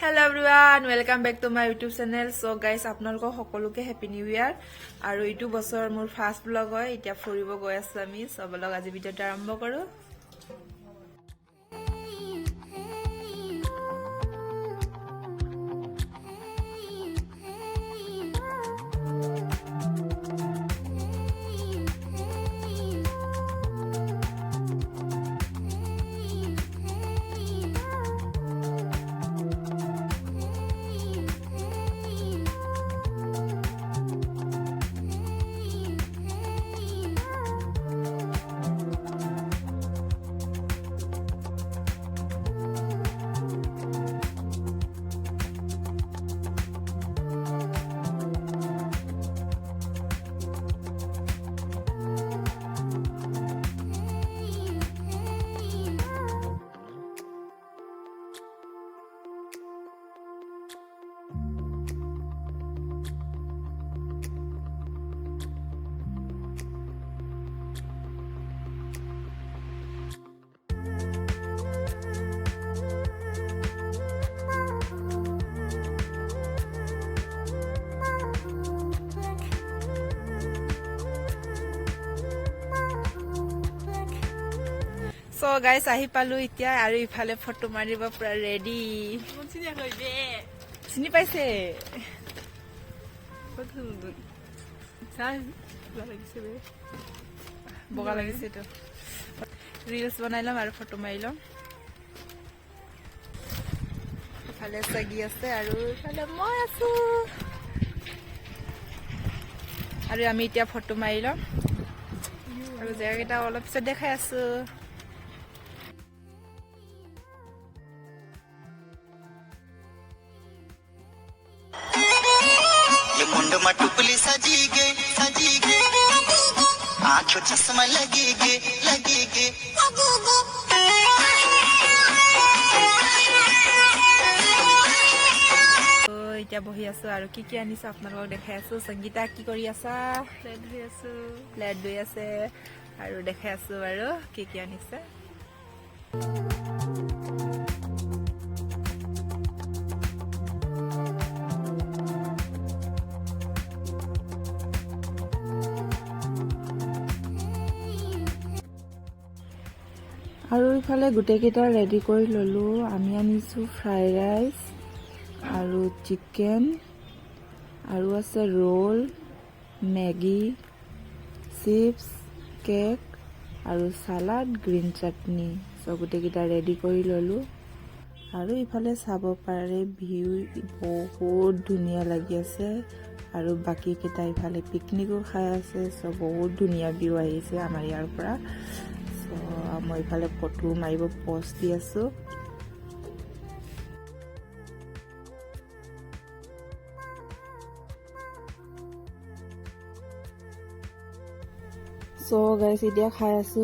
Hello everyone, welcome back to my YouTube channel. So guys, আপোনালোকক সকলোকে Happy New Year. আৰু এইটো বছৰ মোৰ ফাৰ্ষ্ট ব্লগ হয়। এতিয়া ফুৰিব গৈ আছো আমি। সব লগ আজি ভিডিওটা আৰম্ভ কৰো। So guys, ahi palu itia aru ifale photo mariba pura ready. Sini paise. Boga lagise to. Reels banailam aru photo marilom. Ifale sagi ase aru ifale moi asu. Aru ami itia photo marilom. Aru jaga kita olop pisa dekhai asu. टुपली सजी गे आँखों चश्मा लगी गे এতিয়া বহি আছো আৰু কি কি আনিছো আপোনালোকক দেখাই আছো সংগীতা কি কৰি আছা প্লেট ধুই আছে আৰু দেখাই আছো আৰু কি কি আনিছে আৰু ইফালে গুটেকেইটা ৰেডি কৰি ললো আমি আনিছো ফ্ৰাইড ৰাইচ আৰু চিকেন আৰু আছে ৰোল মেগি চিপছ কেক আৰু সালাড গ্ৰীণ চাটনি সব গুটেকেইটা ৰেডি কৰি ললো আৰু ইফালে চাব পাৰে ভিউ বহুত ধুনীয়া লাগি আছে আৰু বাকি কেইটা ইফালে পিকনিকো খাই আছে সব বহুত ধুনীয়া ভিউ আহিছে আমাৰ ইয়াৰ পৰা মই ইফালে ফটো মাৰিব পোষ্ট দি আছো সো গাইস এতিয়া খাই আছো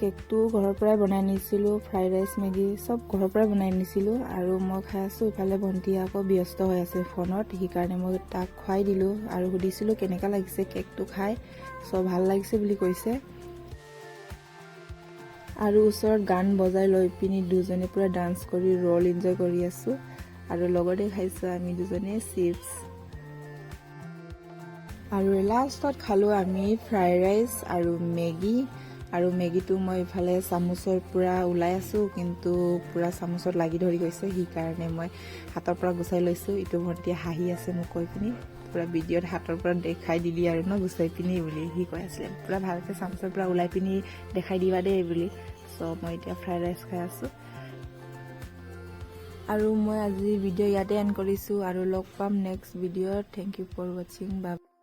কেকটো ঘৰৰ পৰাই বনাই নিছিলো ফ্ৰাইড ৰাইচ মেগি সব ঘৰৰ পৰাই বনাই নিছিলো আৰু মই খাই আছো ইফালে ভন্টি আকৌ ব্যস্ত হৈ আছে ফোনত সেই কাৰণে মই তাক খুৱাই দিলো আৰু সুধিছিলো কেনেকা লাগিছে কেকটো খাই সব ভাল লাগিছে বুলি কৈছে আৰু ওচৰত গান বজাই লৈ পিনি দুজনে পুৰা ডান্স কৰি ৰোল এনজয় কৰি আছো আৰু লগতে খাইছো আমি দুজনে চিপছ আৰু লাষ্টত খালো আমি ফ্ৰাইড ৰাইচ আৰু মেগিটো মই ইফালে চামুচৰ পুৰা ওলাই আছো কিন্তু পুৰা চামুচত লাগি ধৰি গৈছে সেই কাৰণে মই হাতৰ পৰা গুচাই লৈছো ইটো ভন্টি হাঁহি আছে মোক কৈ পিনি পুৰা ভিডিঅ'ত হাতৰ পৰা দেখাই দিলি আৰু ন গুচাই পিনি বুলি সি কৈ আছিলে পুৰা ভালকে চামুচৰ পৰা ওলাই পিনি দেখাই দিবা দেই বুলি সো মই এতিয়া ফ্ৰাইড ৰাইচ খাই আছো আৰু মই আজি ভিডিঅ' ইয়াতে এণ্ড কৰিছো আৰু লগ পাম নেক্সট ভিডিঅ'ত থেংক ইউ ফৰ ৱাচিং বাই